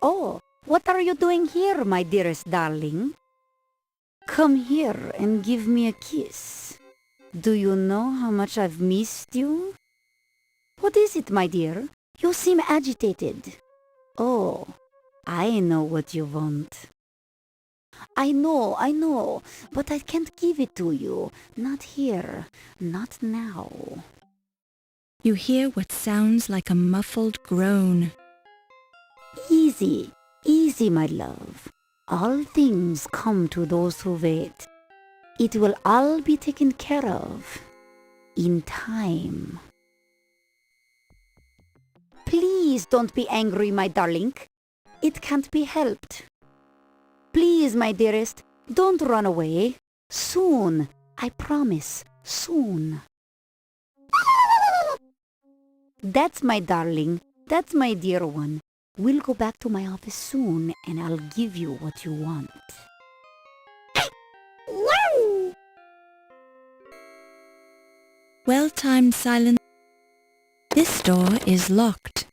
Oh, what are you doing here, my dearest darling? Come here and give me a kiss. Do you know how much I've missed you? What is it, my dear? You seem agitated. Oh, I know what you want. I know, but I can't give it to you. Not here, not now. You hear what sounds like a muffled groan. Easy, easy, my love. All things come to those who wait. It will all be taken care of in time. Please don't be angry, my darling. It can't be helped. Please, my dearest, don't run away. Soon, I promise, soon. That's my darling. That's my dear one. We'll go back to my office soon, and I'll give you what you want. Well-timed silence. This door is locked.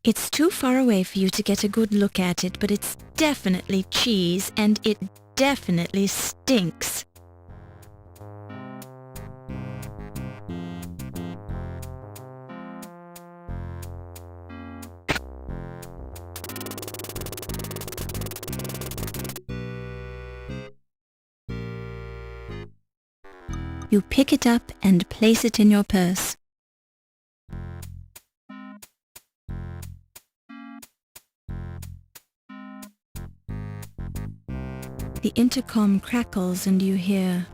It's too far away for you to get a good look at it, but it's definitely cheese, and it definitely stinks. You pick it up and place it in your purse. The intercom crackles and you hear,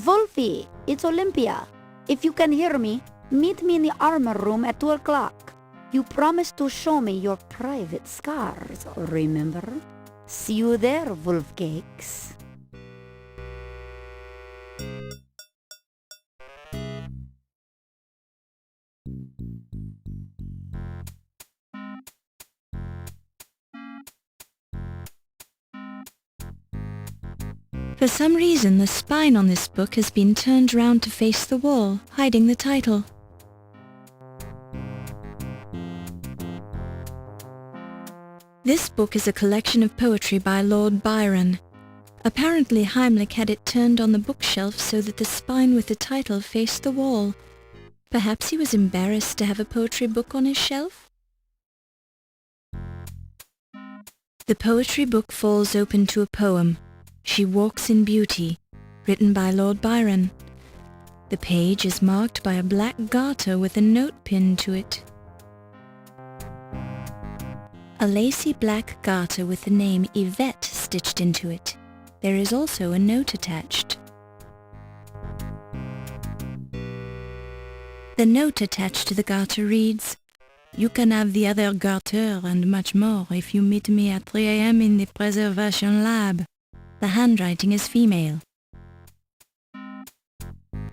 Wolfie, it's Olympia. If you can hear me, meet me in the armor room at 2 o'clock. You promised to show me your private scars, remember? See you there, Wolfcakes. For some reason, the spine on this book has been turned round to face the wall, hiding the title. This book is a collection of poetry by Lord Byron. Apparently Heimlich had it turned on the bookshelf so that the spine with the title faced the wall. Perhaps he was embarrassed to have a poetry book on his shelf? The poetry book falls open to a poem, She Walks in Beauty, written by Lord Byron. The page is marked by a black garter with a note pinned to it. A lacy black garter with the name Yvette stitched into it. There is also a note attached. The note attached to the garter reads, "You can have the other garter and much more if you meet me at 3 a.m. in the preservation lab." The handwriting is female.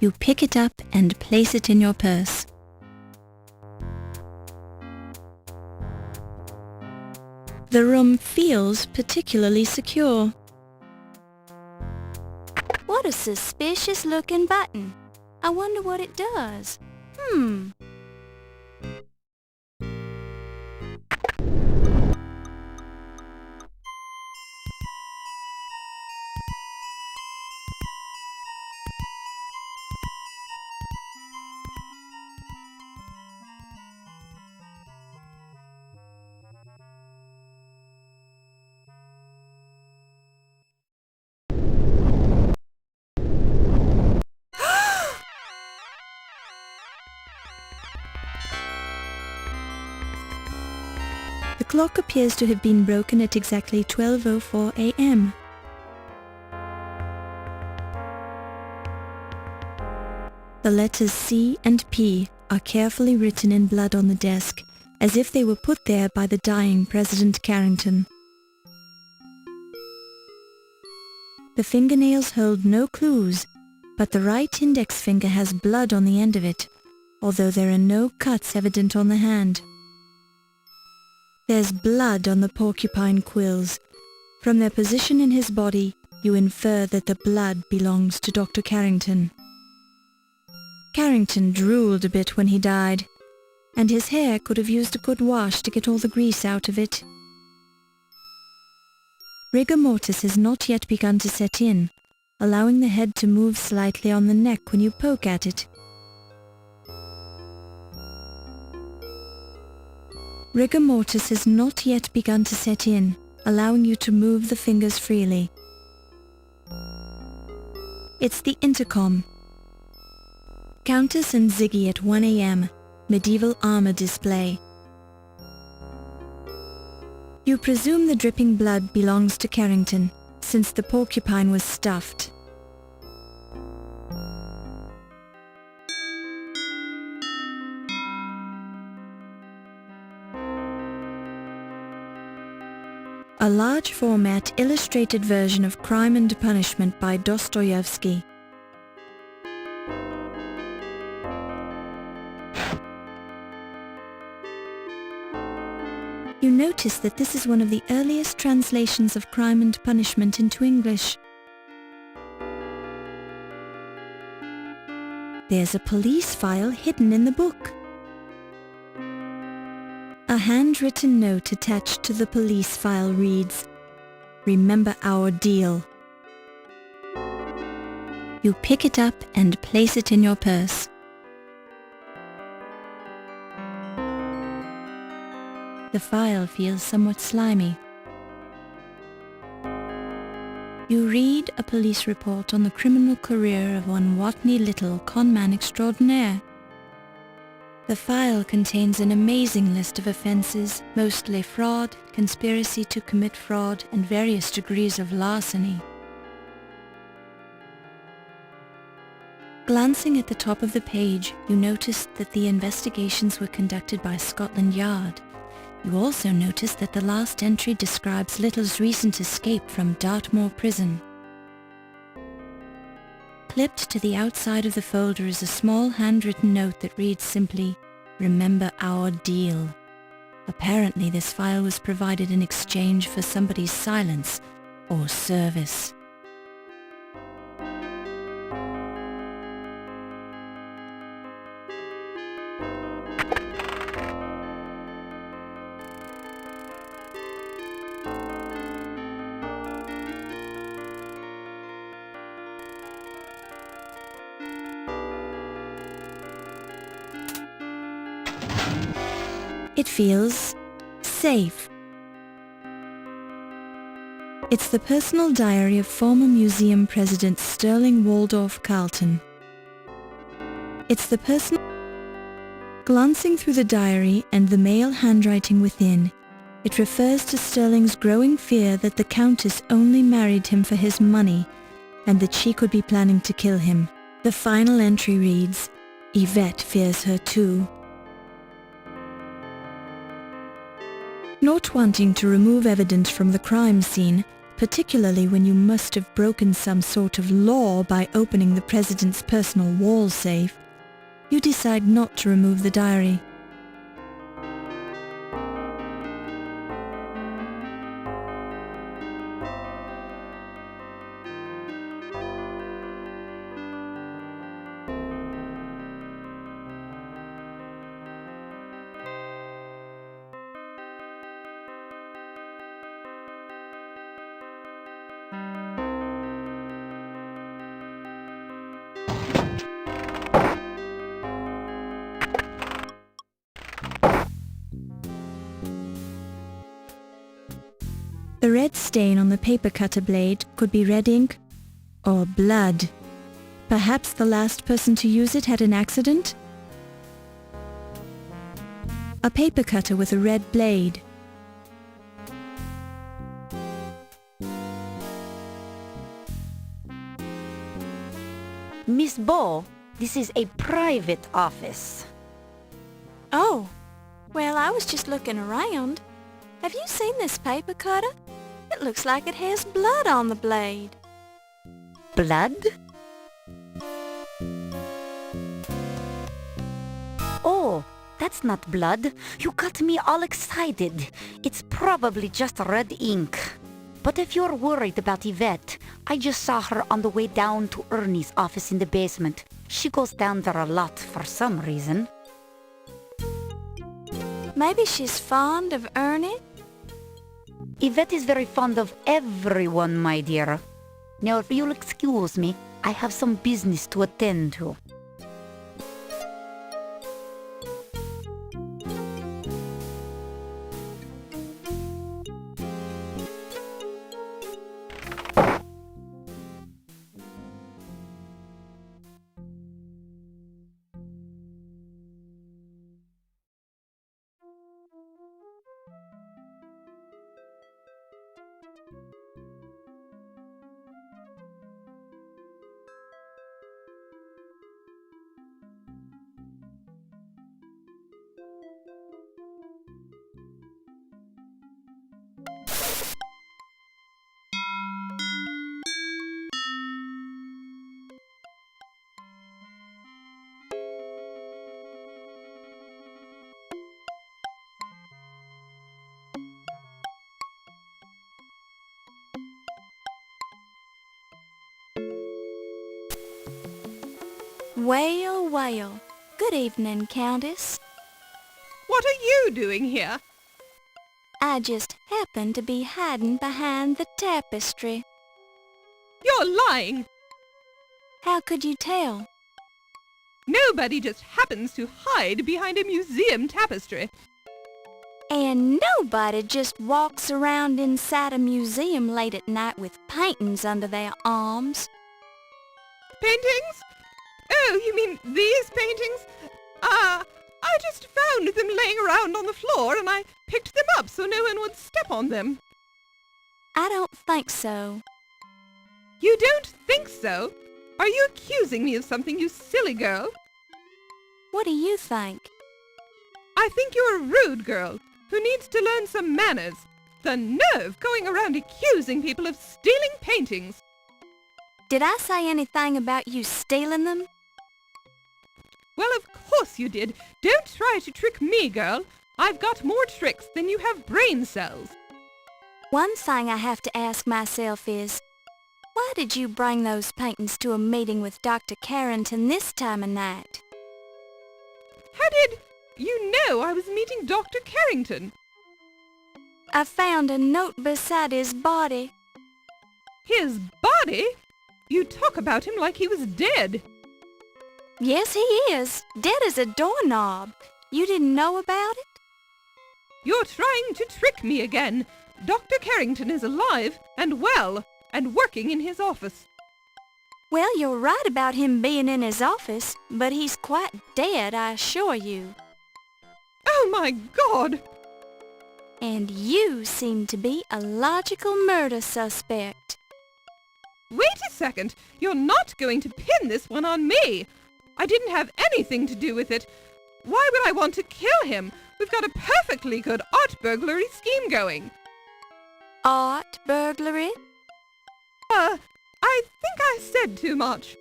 You pick it up and place it in your purse. The room feels particularly secure. What a suspicious looking button. I wonder what it does. The clock appears to have been broken at exactly 12:04 a.m. The letters C and P are carefully written in blood on the desk, as if they were put there by the dying President Carrington. The fingernails hold no clues, but the right index finger has blood on the end of it, although there are no cuts evident on the hand. There's blood on the porcupine quills. From their position in his body, you infer that the blood belongs to Dr. Carrington. Carrington drooled a bit when he died, and his hair could have used a good wash to get all the grease out of it. Rigor mortis has not yet begun to set in, allowing the head to move slightly on the neck when you poke at it. Rigor mortis has not yet begun to set in, allowing you to move the fingers freely. It's the intercom. Countess and Ziggy at 1 a.m. Medieval armor display. You presume the dripping blood belongs to Carrington, since the porcupine was stuffed. A large format illustrated version of Crime and Punishment by Dostoevsky. You notice that this is one of the earliest translations of Crime and Punishment into English. There's a police file hidden in the book. A handwritten note attached to the police file reads, "Remember our deal." You pick it up and place it in your purse. The file feels somewhat slimy. You read a police report on the criminal career of one Watney Little, conman extraordinaire. The file contains an amazing list of offences, mostly fraud, conspiracy to commit fraud, and various degrees of larceny. Glancing at the top of the page, you noticed that the investigations were conducted by Scotland Yard. You also notice that the last entry describes Little's recent escape from Dartmoor prison. Clipped to the outside of the folder is a small handwritten note that reads simply, "Remember our deal." Apparently this file was provided in exchange for somebody's silence or service. It feels safe. It's the personal diary of former museum president Sterling Waldorf Carlton. It's the personal... Glancing through the diary and the male handwriting within, it refers to Sterling's growing fear that the Countess only married him for his money and that she could be planning to kill him. The final entry reads, "Yvette fears her too." Not wanting to remove evidence from the crime scene, particularly when you must have broken some sort of law by opening the president's personal wall safe, you decide not to remove the diary. The red stain on the paper cutter blade could be red ink or blood. Perhaps the last person to use it had an accident? A paper cutter with a red blade. Miss Bo, this is a private office. Oh, well, I was just looking around. Have you seen this paper cutter? It looks like it has blood on the blade. Blood? That's not blood. You got me all excited. It's probably just red ink. But if you're worried about Yvette, I just saw her on the way down to Ernie's office in the basement. She goes down there a lot for some reason. Maybe she's fond of Ernie? Yvette is very fond of everyone, my dear. Now, if you'll excuse me, I have some business to attend to. Well, well. Good evening, Countess. What are you doing here? I just happened to be hiding behind the tapestry. You're lying. How could you tell? Nobody just happens to hide behind a museum tapestry. And nobody just walks around inside a museum late at night with paintings under their arms. Paintings? Oh, you mean these paintings? I just found them laying around on the floor and I picked them up so no one would step on them. I don't think so. You don't think so? Are you accusing me of something, you silly girl? What do you think? I think you're a rude girl who needs to learn some manners. The nerve going around accusing people of stealing paintings. Did I say anything about you stealing them? Well, of course you did. Don't try to trick me, girl. I've got more tricks than you have brain cells. One thing I have to ask myself is, why did you bring those paintings to a meeting with Dr. Carrington this time of night? How did you know I was meeting Dr. Carrington? I found a note beside his body. His body? You talk about him like he was dead. Yes, he is. Dead as a doorknob. You didn't know about it? You're trying to trick me again. Dr. Carrington is alive and well and working in his office. Well, you're right about him being in his office, but he's quite dead, I assure you. Oh, my God! And you seem to be a logical murder suspect. Wait a second. You're not going to pin this one on me. I didn't have anything to do with it. Why would I want to kill him? We've got a perfectly good art burglary scheme going. Art burglary? I think I said too much.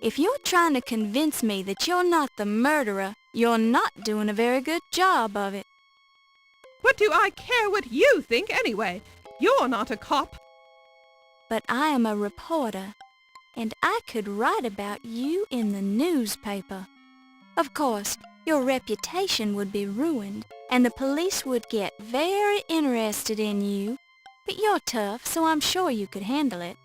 If you're trying to convince me that you're not the murderer, you're not doing a very good job of it. What do I care what you think anyway? You're not a cop. But I am a reporter, and I could write about you in the newspaper. Of course, your reputation would be ruined, and the police would get very interested in you. But you're tough, so I'm sure you could handle it.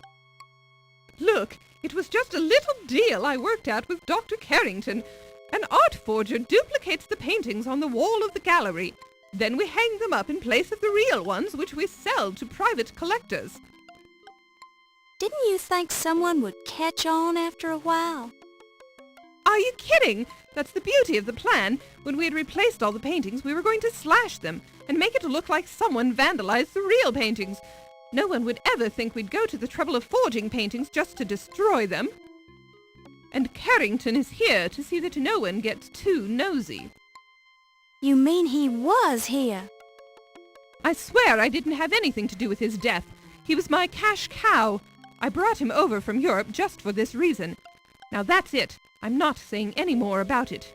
Look, it was just a little deal I worked out with Dr. Carrington. An art forger duplicates the paintings on the wall of the gallery. Then we hang them up in place of the real ones, which we sell to private collectors. Didn't you think someone would catch on after a while? Are you kidding? That's the beauty of the plan. When we had replaced all the paintings, we were going to slash them and make it look like someone vandalized the real paintings. No one would ever think we'd go to the trouble of forging paintings just to destroy them. And Carrington is here to see that no one gets too nosy. You mean he was here? I swear I didn't have anything to do with his death. He was my cash cow. I brought him over from Europe just for this reason. Now that's it. I'm not saying any more about it.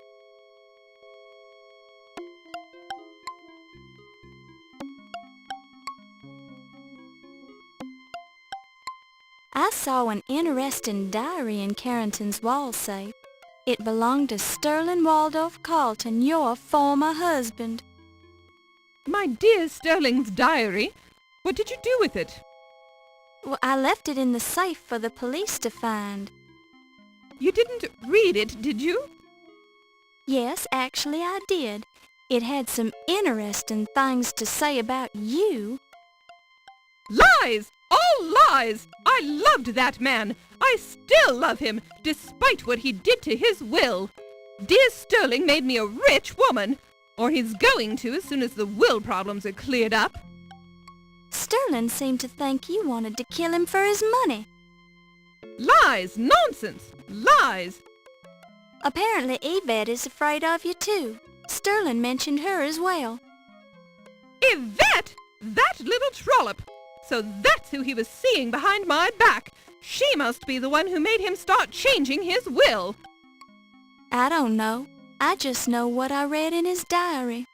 I saw an interesting diary in Carrington's wall safe. It belonged to Sterling Waldorf Carlton, your former husband. My dear Sterling's diary. What did you do with it? Well, I left it in the safe for the police to find. You didn't read it, did you? Yes, actually I did. It had some interesting things to say about you. Lies! All lies! I loved that man. I still love him, despite what he did to his will. Dear Sterling made me a rich woman. Or he's going to as soon as the will problems are cleared up. Sterling seemed to think you wanted to kill him for his money. Lies! Nonsense! Lies! Apparently Yvette is afraid of you too. Sterling mentioned her as well. Yvette! That little trollop! So that's who he was seeing behind my back. She must be the one who made him start changing his will. I don't know. I just know what I read in his diary.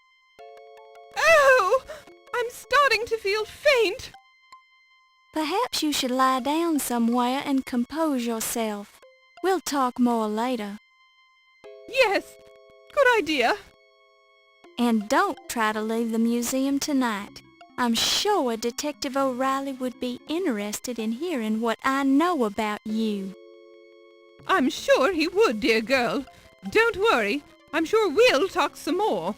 Oh! I'm starting to feel faint. Perhaps you should lie down somewhere and compose yourself. We'll talk more later. Yes, good idea. And don't try to leave the museum tonight. I'm sure Detective O'Reilly would be interested in hearing what I know about you. I'm sure he would, dear girl. Don't worry. I'm sure we'll talk some more.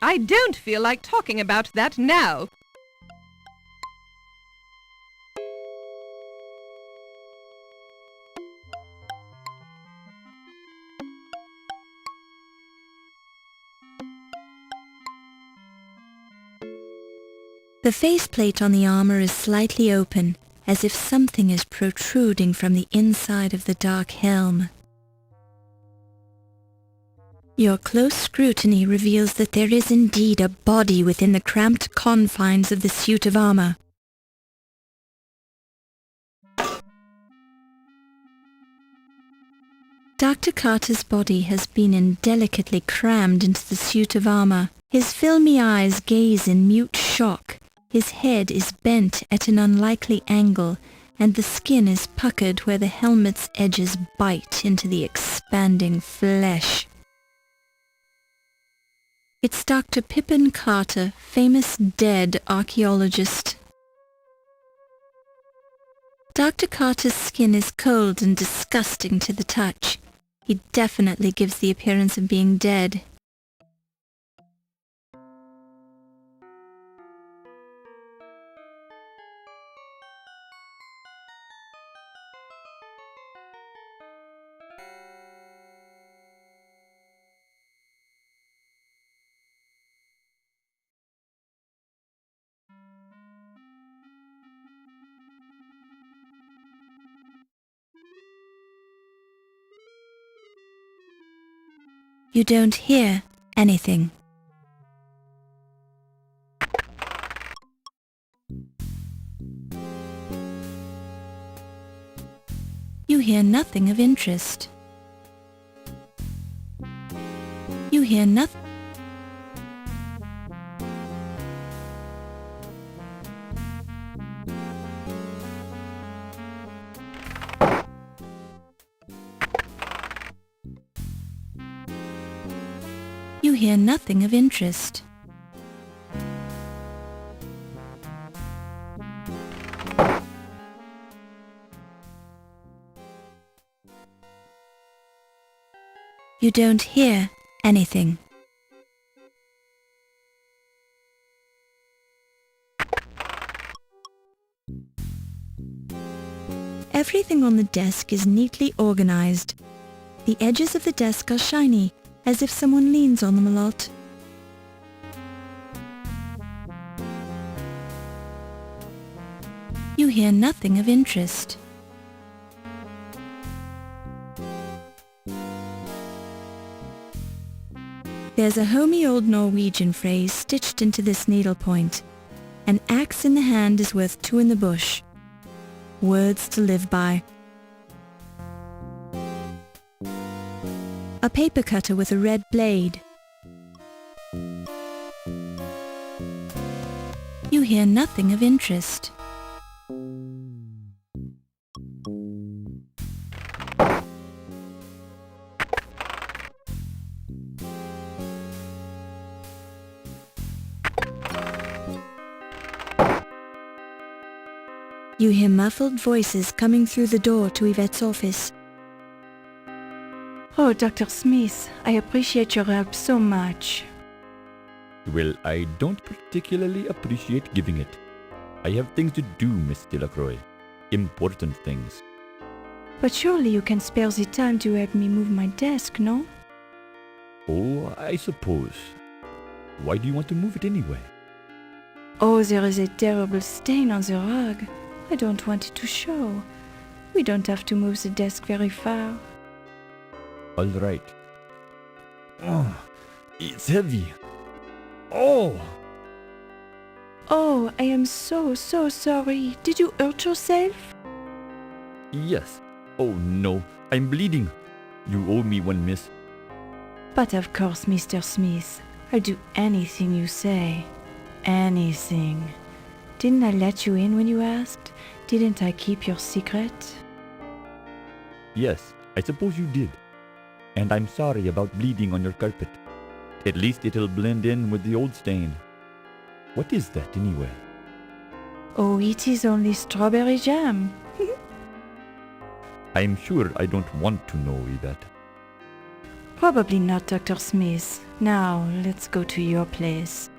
I don't feel like talking about that now. The faceplate on the armor is slightly open, as if something is protruding from the inside of the dark helm. Your close scrutiny reveals that there is indeed a body within the cramped confines of the suit of armor. Dr. Carter's body has been indelicately crammed into the suit of armor. His filmy eyes gaze in mute shock. His head is bent at an unlikely angle, and the skin is puckered where the helmet's edges bite into the expanding flesh. It's Dr. Pippin Carter, famous dead archaeologist. Dr. Carter's skin is cold and disgusting to the touch. He definitely gives the appearance of being dead. You don't hear anything. You hear nothing of interest. You hear nothing. You hear nothing of interest. You don't hear anything. Everything on the desk is neatly organized. The edges of the desk are shiny, as if someone leans on them a lot. You hear nothing of interest. There's a homey old Norwegian phrase stitched into this needlepoint. An axe in the hand is worth two in the bush. Words to live by. A paper cutter with a red blade. You hear nothing of interest. You hear muffled voices coming through the door to Yvette's office. Oh, Dr. Smith, I appreciate your help so much. Well, I don't particularly appreciate giving it. I have things to do, Miss Delacroix. Important things. But surely you can spare the time to help me move my desk, no? Oh, I suppose. Why do you want to move it anyway? Oh, there is a terrible stain on the rug. I don't want it to show. We don't have to move the desk very far. All right. Oh, it's heavy. Oh! Oh, I am so sorry. Did you hurt yourself? Yes. Oh no, I'm bleeding. You owe me one, miss. But of course, Mr. Smith, I'll do anything you say. Anything. Didn't I let you in when you asked? Didn't I keep your secret? Yes, I suppose you did. And I'm sorry about bleeding on your carpet. At least it'll blend in with the old stain. What is that anyway? Oh, it is only strawberry jam. I'm sure I don't want to know, Yvette. Probably not, Dr. Smith. Now, let's go to your place.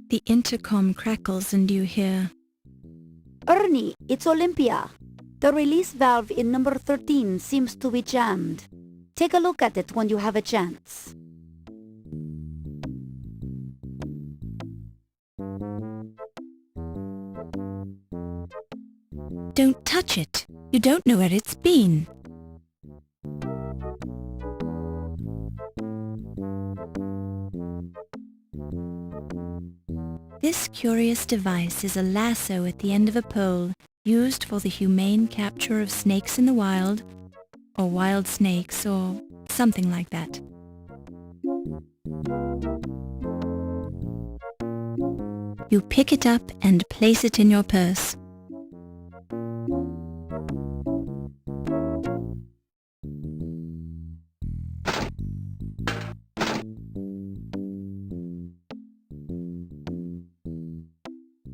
The intercom crackles and you hear, Ernie, it's Olympia. The release valve in number 13 seems to be jammed. Take a look at it when you have a chance. Don't touch it. You don't know where it's been. This curious device is a lasso at the end of a pole used for the humane capture of snakes in the wild, or wild snakes, or something like that. You pick it up and place it in your purse.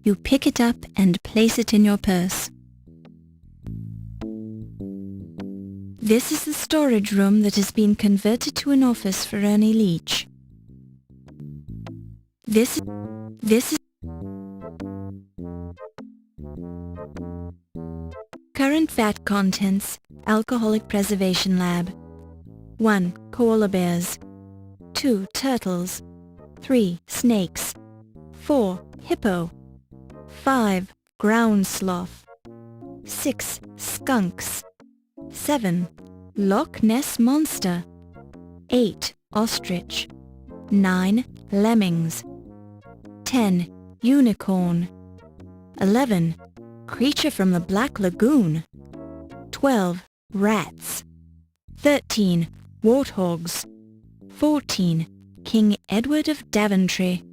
You pick it up and place it in your purse. This is the storage room that has been converted to an office for Ernie Leach. This is current VAT contents, Alcoholic Preservation Lab. 1. Koala bears. 2. Turtles. 3. Snakes. 4. Hippo. 5. Ground sloth. 6. Skunks. 7. Loch Ness monster. 8. Ostrich. 9. Lemmings. 10. Unicorn. 11. Creature from the Black Lagoon. 12. Rats. 13. Warthogs. 14. King Edward of Daventry.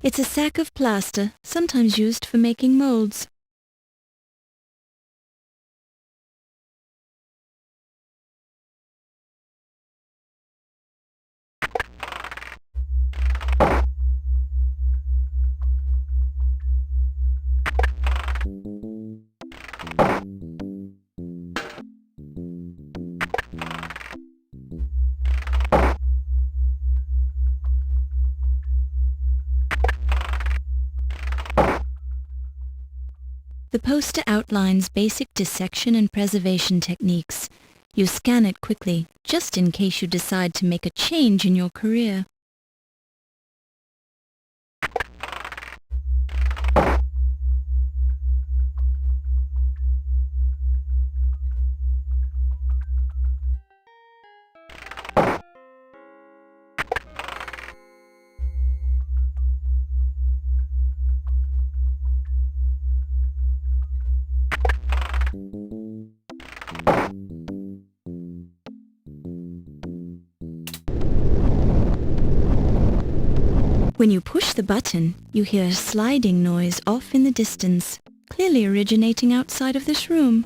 It's a sack of plaster, sometimes used for making molds. The poster outlines basic dissection and preservation techniques. You scan it quickly, just in case you decide to make a change in your career. When you push the button, you hear a sliding noise off in the distance, clearly originating outside of this room.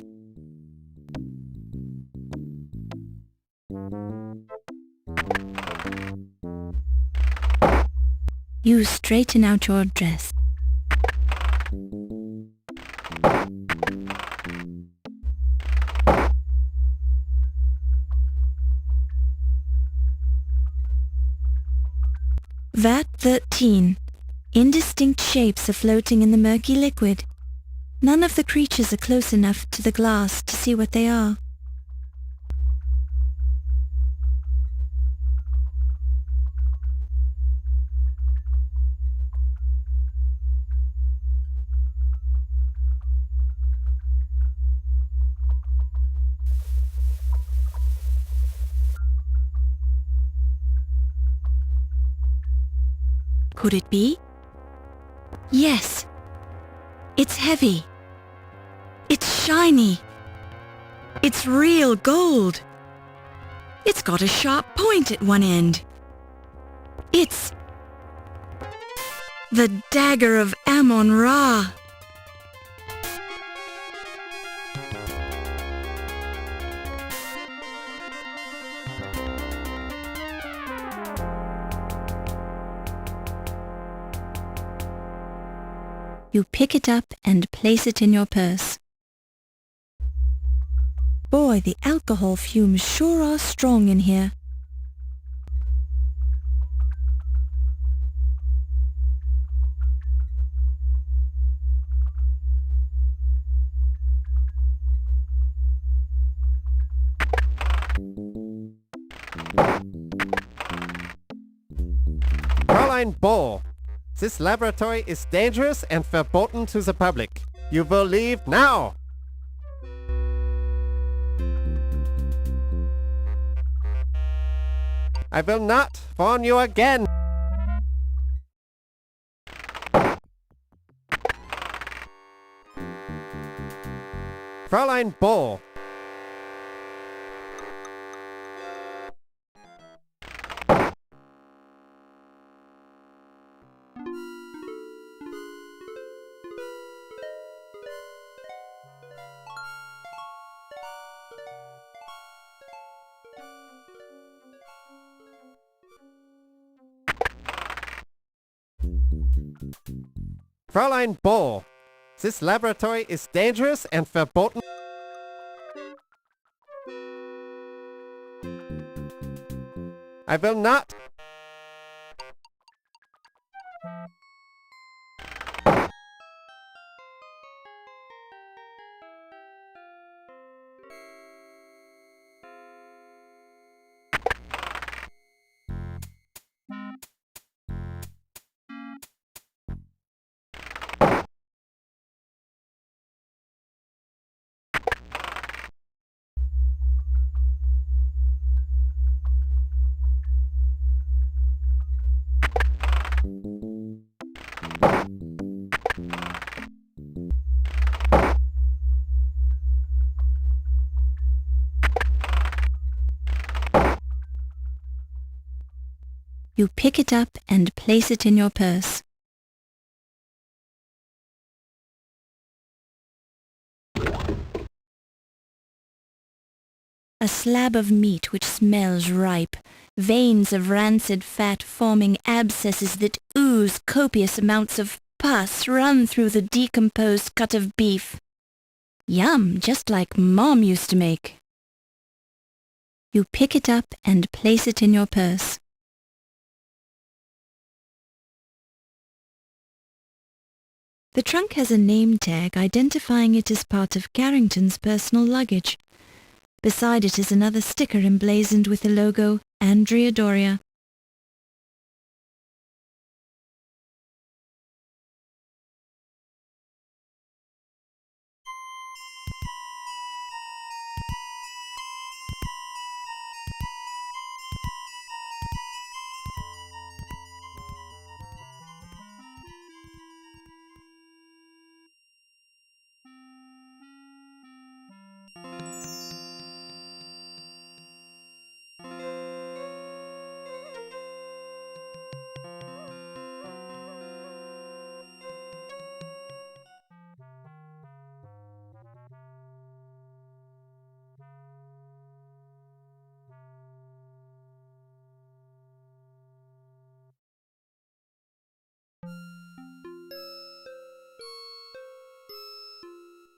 You straighten out your dress. VAT 13. Indistinct shapes are floating in the murky liquid. None of the creatures are close enough to the glass to see what they are. Could it be? Yes. It's heavy. It's shiny. It's real gold. It's got a sharp point at one end. It's the Dagger of Amon Ra. You pick it up and place it in your purse. Boy, the alcohol fumes sure are strong in here. Fräulein Ball, this laboratory is dangerous and verboten to the public. You will leave now! I will not warn you again! Fräulein Ball. Fräulein Ball, this laboratory is dangerous and verboten. I will not. You pick it up and place it in your purse. A slab of meat which smells ripe, veins of rancid fat forming abscesses that ooze copious amounts of pus run through the decomposed cut of beef. Yum, just like Mom used to make. You pick it up and place it in your purse. The trunk has a name tag identifying it as part of Carrington's personal luggage. Beside it is another sticker emblazoned with the logo Andrea Doria.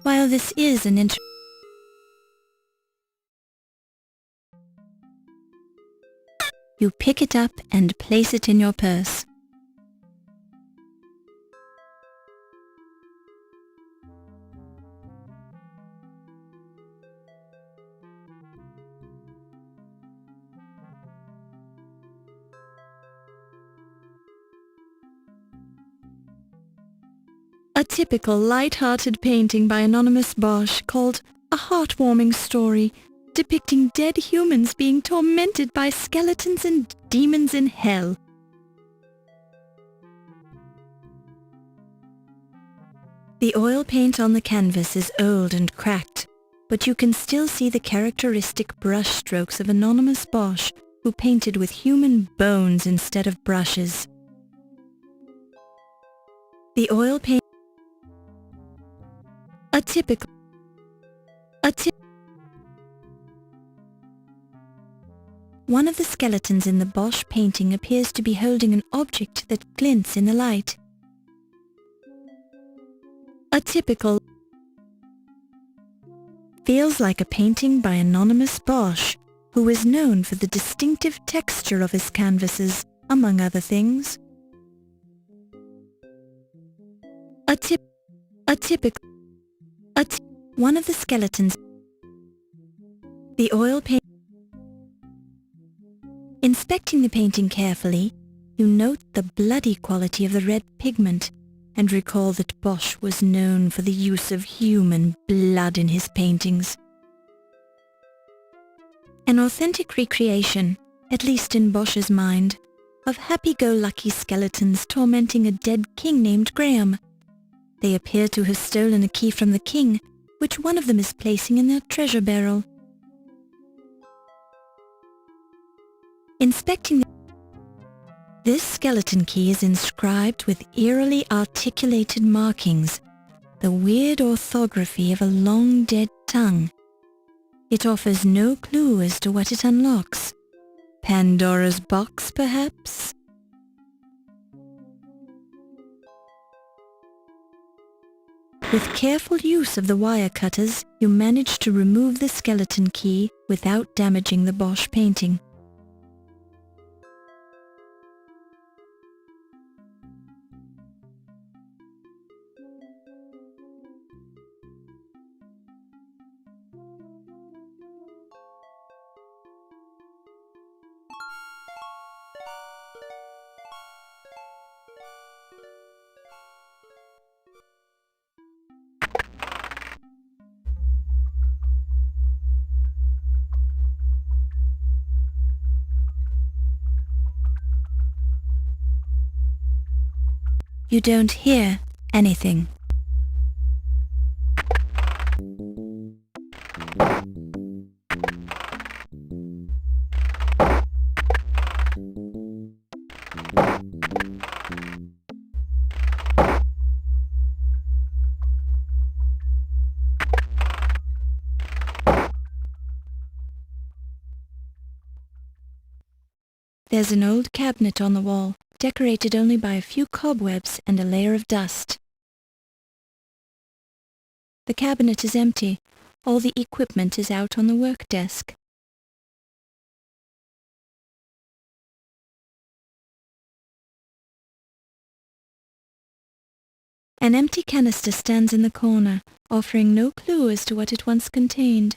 While this is an you pick it up and place it in your purse. A typical light-hearted painting by anonymous Bosch called A Heartwarming Story, depicting dead humans being tormented by skeletons and demons in hell. The oil paint on the canvas is old and cracked, but you can still see the characteristic brush strokes of anonymous Bosch, who painted with human bones instead of brushes. The oil paint One of the skeletons in the Bosch painting appears to be holding an object that glints in the light. Feels like a painting by anonymous Bosch, who is known for the distinctive texture of his canvases, among other things. One of the skeletons. The oil paint. Inspecting the painting carefully, you note the bloody quality of the red pigment and recall that Bosch was known for the use of human blood in his paintings. An authentic recreation, at least in Bosch's mind, of happy-go-lucky skeletons tormenting a dead king named Graham. They appear to have stolen a key from the king, which one of them is placing in their treasure barrel. Inspecting this skeleton key is inscribed with eerily articulated markings, the weird orthography of a long-dead tongue. It offers no clue as to what it unlocks. Pandora's box, perhaps? With careful use of the wire cutters, you manage to remove the skeleton key without damaging the Bosch painting. You don't hear anything. There's an old cabinet on the wall, decorated only by a few cobwebs and a layer of dust. The cabinet is empty. All the equipment is out on the work desk. An empty canister stands in the corner, offering no clue as to what it once contained.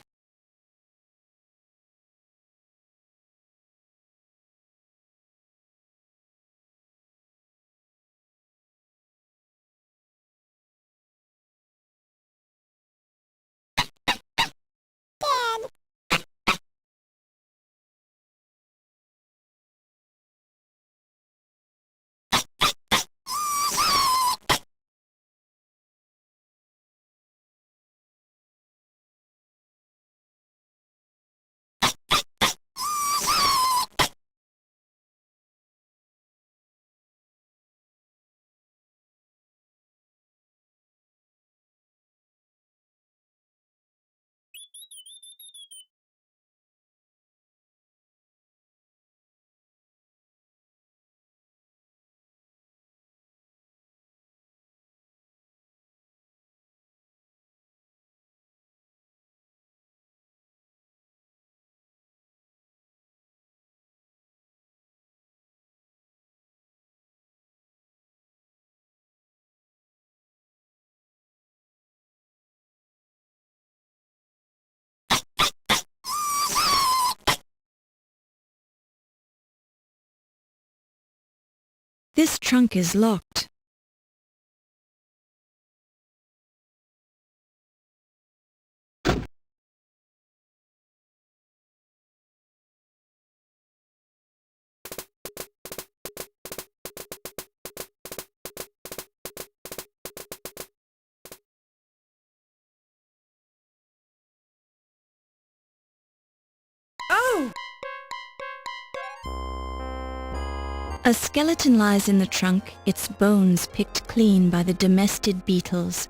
This trunk is locked. Oh! A skeleton lies in the trunk, its bones picked clean by the domestic beetles.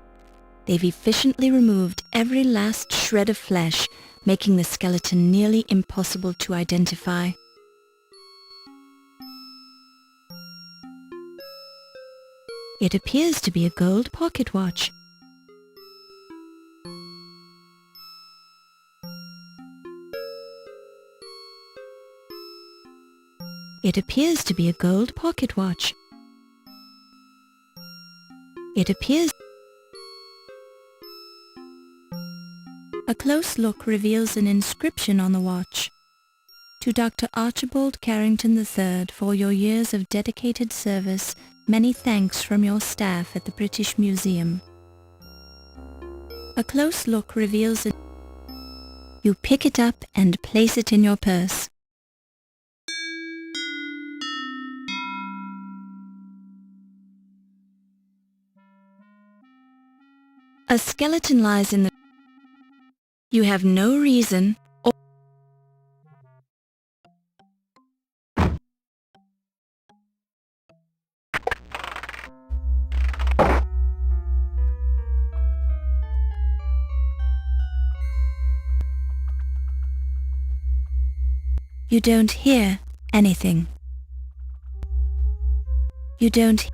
They've efficiently removed every last shred of flesh, making the skeleton nearly impossible to identify. It appears to be a gold pocket watch. It appears to be a gold pocket watch. It appears... A close look reveals an inscription on the watch. To Dr. Archibald Carrington III for your years of dedicated service, many thanks from your staff at the British Museum. A close look reveals... You pick it up and place it in your purse. A skeleton lies in the... You have no reason or... You don't hear anything. You don't...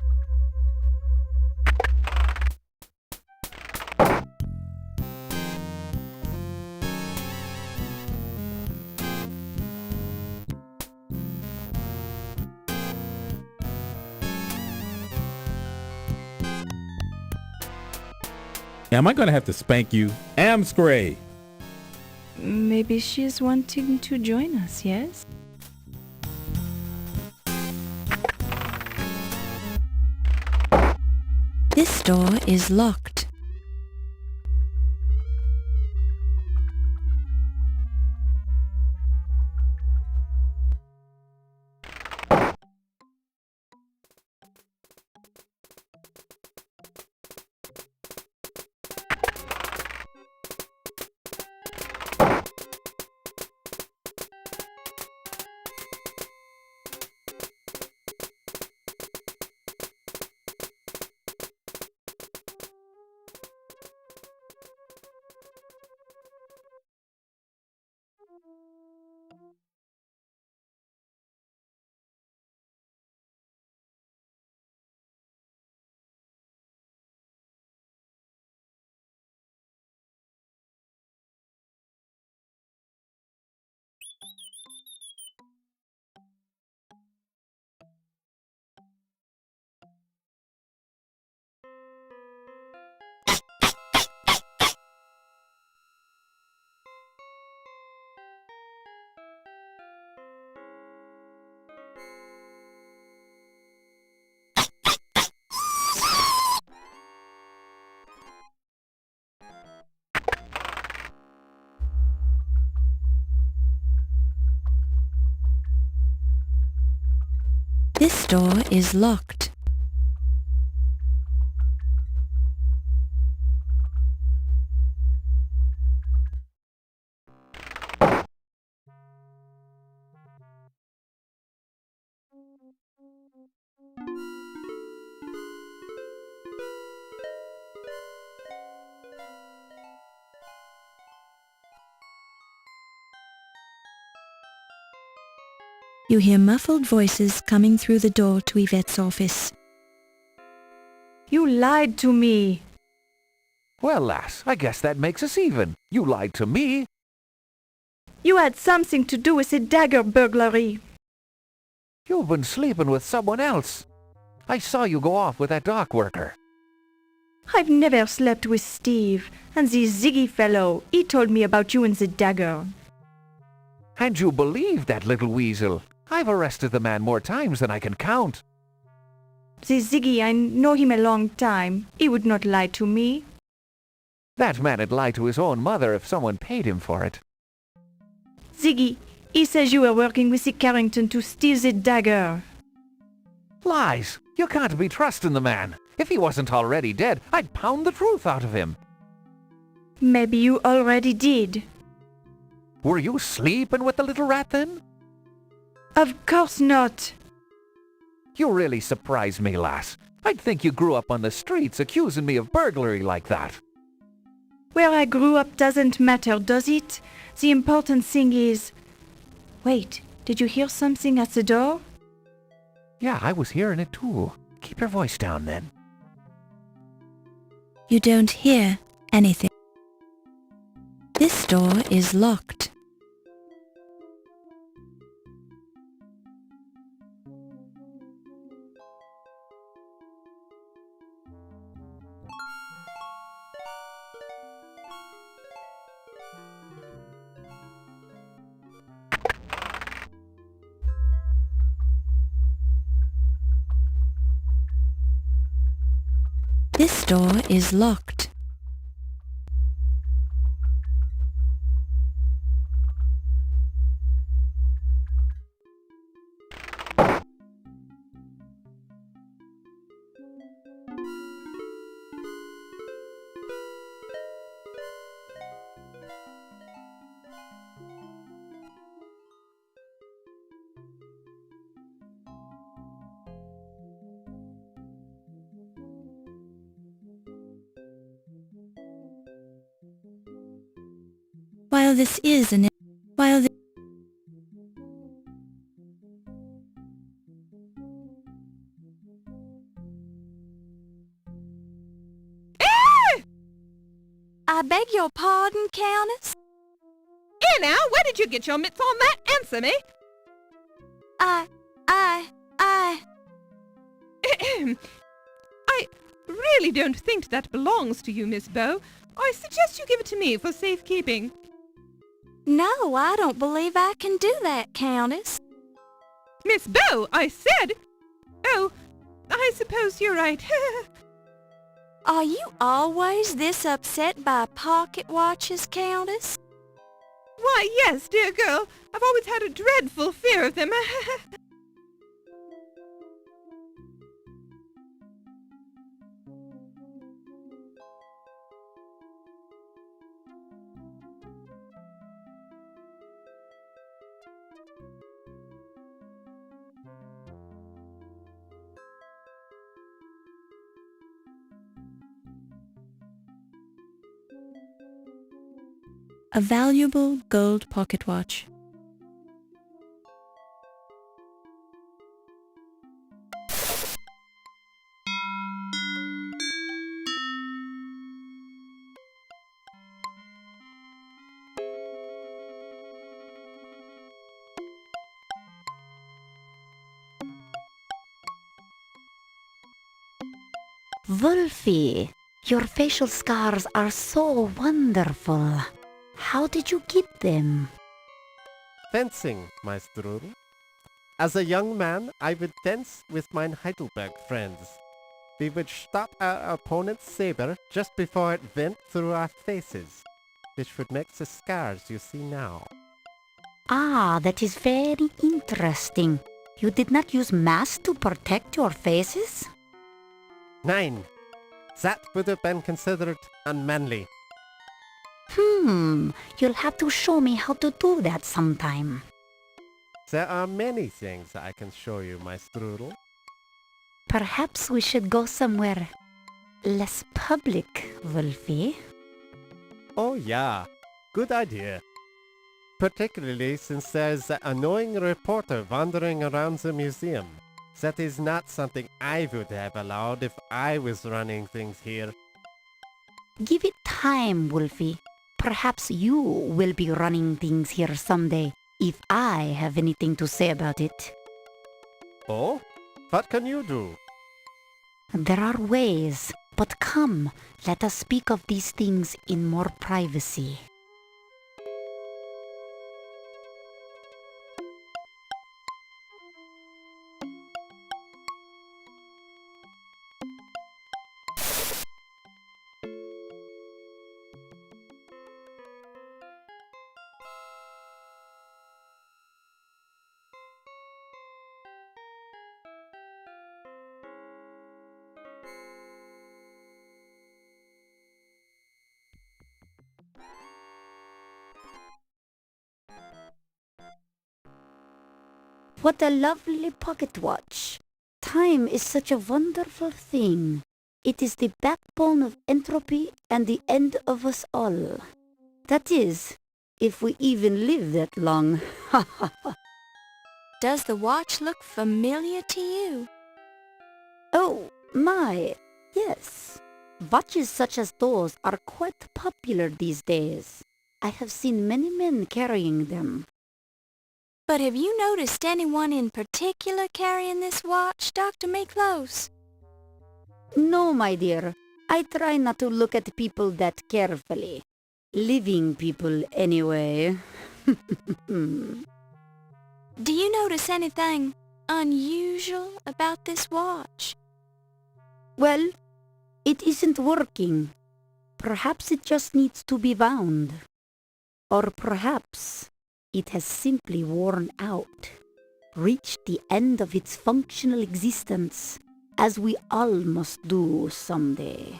Am I going to have to spank you? Amscray! Maybe she's wanting to join us, yes? This door is locked. This door is locked. You hear muffled voices coming through the door to Yvette's office. You lied to me. Well, lass, I guess that makes us even. You lied to me. You had something to do with the dagger burglary. You've been sleeping with someone else. I saw you go off with that dock worker. I've never slept with Steve, and this Ziggy fellow, he told me about you and the dagger. And you believed that little weasel. I've arrested the man more times than I can count. The Ziggy, I know him a long time. He would not lie to me. That man'd lie to his own mother if someone paid him for it. Ziggy, he says you were working with the Carrington to steal the dagger. Lies! You can't be trusting the man. If he wasn't already dead, I'd pound the truth out of him. Maybe you already did. Were you sleeping with the little rat then? Of course not. You really surprise me, lass. I'd think you grew up on the streets accusing me of burglary like that. Where I grew up doesn't matter, does it? The important thing is... Wait, did you hear something at the door? Yeah, I was hearing it too. Keep your voice down then. You don't hear anything. This door is locked. This door is locked. While this is an... While this... I beg your pardon, Countess? Here now, where did you get your mitts on that? Answer me. I... I really don't think that belongs to you, Miss Bow. I suggest you give it to me for safekeeping. No, I don't believe I can do that, Countess. Miss Bow, I said... Oh, I suppose you're right. Are you always this upset by pocket watches, Countess? Why, yes, dear girl. I've always had a dreadful fear of them. A valuable gold pocket watch. Wolfie, your facial scars are so wonderful. How did you keep them? Fencing, my Strudel. As a young man, I would fence with my Heidelberg friends. We would stop our opponent's saber just before it went through our faces, which would make the scars you see now. Ah, that is very interesting. You did not use masks to protect your faces? 9. That would have been considered unmanly. You'll have to show me how to do that sometime. There are many things I can show you, my strudel. Perhaps we should go somewhere less public, Wolfie. Oh yeah, good idea. Particularly since there's that annoying reporter wandering around the museum. That is not something I would have allowed if I was running things here. Give it time, Wolfie. Perhaps you will be running things here someday, if I have anything to say about it. Oh? What can you do? There are ways, but come, let us speak of these things in more privacy. What a lovely pocket watch. Time is such a wonderful thing. It is the backbone of entropy and the end of us all. That is, if we even live that long. Does the watch look familiar to you? Oh, my, yes. Watches such as those are quite popular these days. I have seen many men carrying them. But have you noticed anyone in particular carrying this watch, Dr. Miklos? No, my dear. I try not to look at people that carefully. Living people, anyway. Do you notice anything unusual about this watch? Well, it isn't working. Perhaps it just needs to be wound. Or perhaps it has simply worn out, reached the end of its functional existence, as we all must do someday.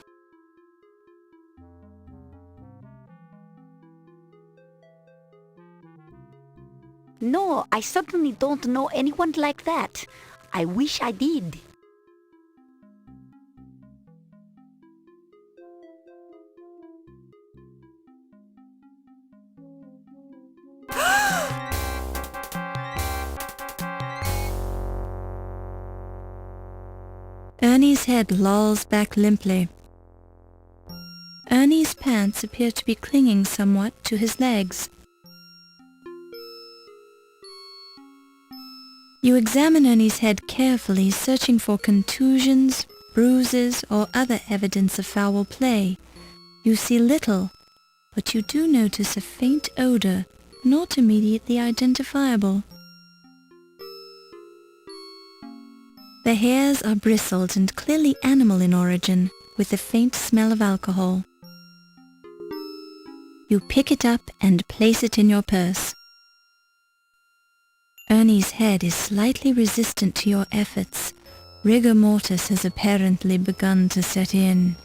No, I certainly don't know anyone like that. I wish I did. Ernie's head lolls back limply. Ernie's pants appear to be clinging somewhat to his legs. You examine Ernie's head carefully, searching for contusions, bruises, or other evidence of foul play. You see little, but you do notice a faint odor, not immediately identifiable. The hairs are bristled and clearly animal in origin, with a faint smell of alcohol. You pick it up and place it in your purse. Ernie's head is slightly resistant to your efforts. Rigor mortis has apparently begun to set in.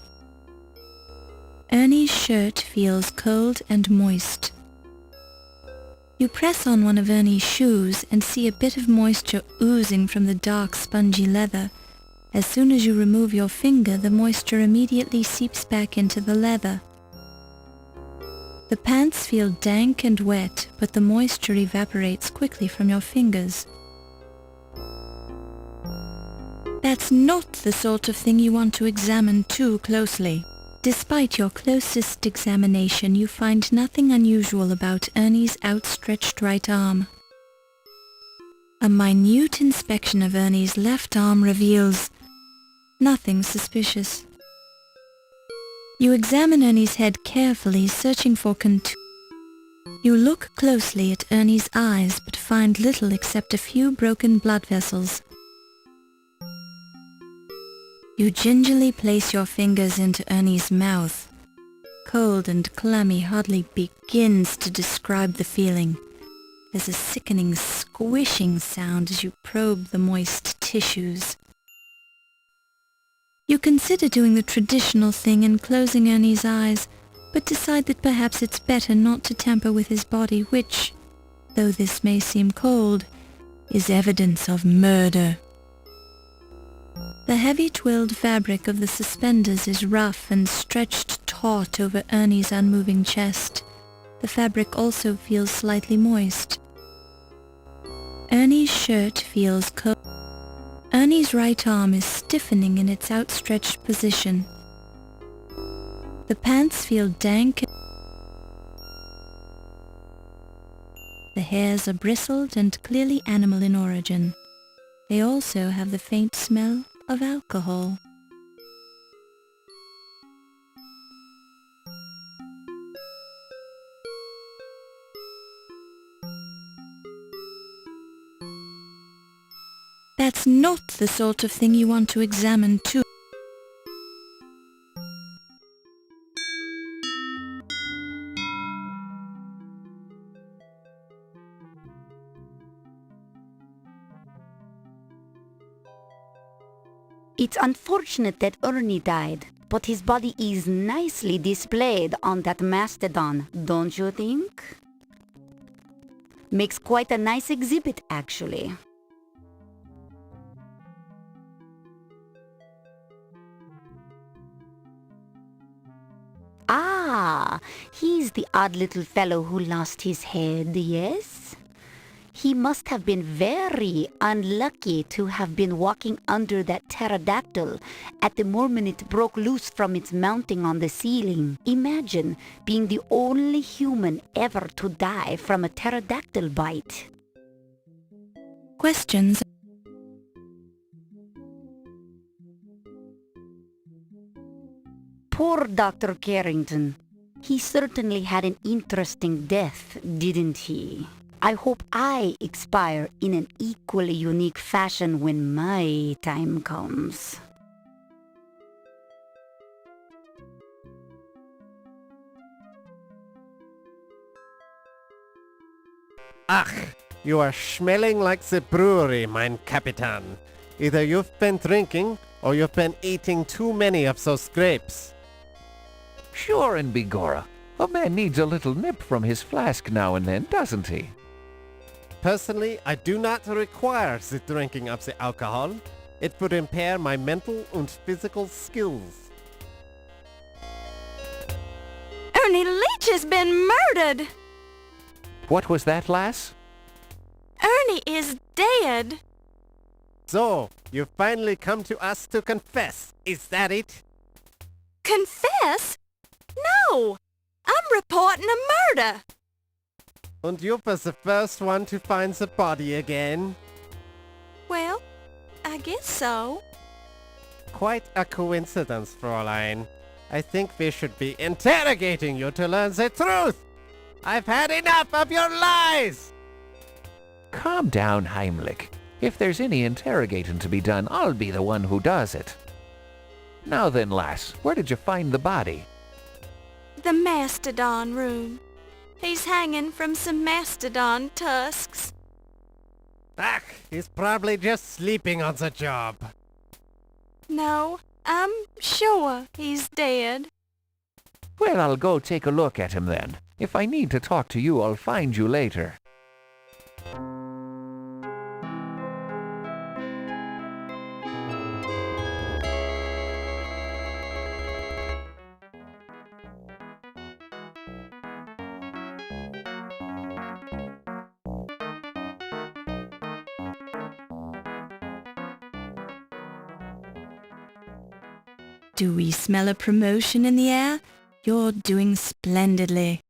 Ernie's shirt feels cold and moist. You press on one of Ernie's shoes and see a bit of moisture oozing from the dark, spongy leather. As soon as you remove your finger, the moisture immediately seeps back into the leather. The pants feel dank and wet, but the moisture evaporates quickly from your fingers. That's not the sort of thing you want to examine too closely. Despite your closest examination, you find nothing unusual about Ernie's outstretched right arm. A minute inspection of Ernie's left arm reveals nothing suspicious. You examine Ernie's head carefully, searching for You look closely at Ernie's eyes, but find little except a few broken blood vessels. You gingerly place your fingers into Ernie's mouth. Cold and clammy hardly begins to describe the feeling, There's a sickening squishing sound as you probe the moist tissues. You consider doing the traditional thing and closing Ernie's eyes, but decide that perhaps it's better not to tamper with his body, which, though this may seem cold, is evidence of murder. The heavy twilled fabric of the suspenders is rough and stretched taut over Ernie's unmoving chest. The fabric also feels slightly moist. Ernie's shirt feels cold. Ernie's right arm is stiffening in its outstretched position. The pants feel dank. The hairs are bristled and clearly animal in origin. They also have the faint smell of alcohol. That's not the sort of thing you want to examine too. It's unfortunate that Ernie died, but his body is nicely displayed on that mastodon, don't you think? Makes quite a nice exhibit, actually. Ah, he's the odd little fellow who lost his head, yes? He must have been very unlucky to have been walking under that pterodactyl at the moment it broke loose from its mounting on the ceiling. Imagine being the only human ever to die from a pterodactyl bite. Questions. Poor Dr. Carrington. He certainly had an interesting death, didn't he? I hope I expire in an equally unique fashion when my time comes. Ach, you are smelling like the brewery, mein Capitan. Either you've been drinking or you've been eating too many of those grapes. Sure and begorra. A man needs a little nip from his flask now and then, doesn't he? Personally, I do not require the drinking of the alcohol. It would impair my mental and physical skills. Ernie Leach has been murdered! What was that, lass? Ernie is dead! So, you've finally come to us to confess, is that it? Confess? No! I'm reporting a murder! And you was the first one to find the body again? Well, I guess so. Quite a coincidence, Fräulein. I think we should be interrogating you to learn the truth! I've had enough of your lies! Calm down, Heimlich. If there's any interrogating to be done, I'll be the one who does it. Now then, lass, where did you find the body? The mastodon room. He's hanging from some mastodon tusks. Ach, he's probably just sleeping on the job. No, I'm sure he's dead. Well, I'll go take a look at him then. If I need to talk to you, I'll find you later. Do we smell a promotion in the air? You're doing splendidly.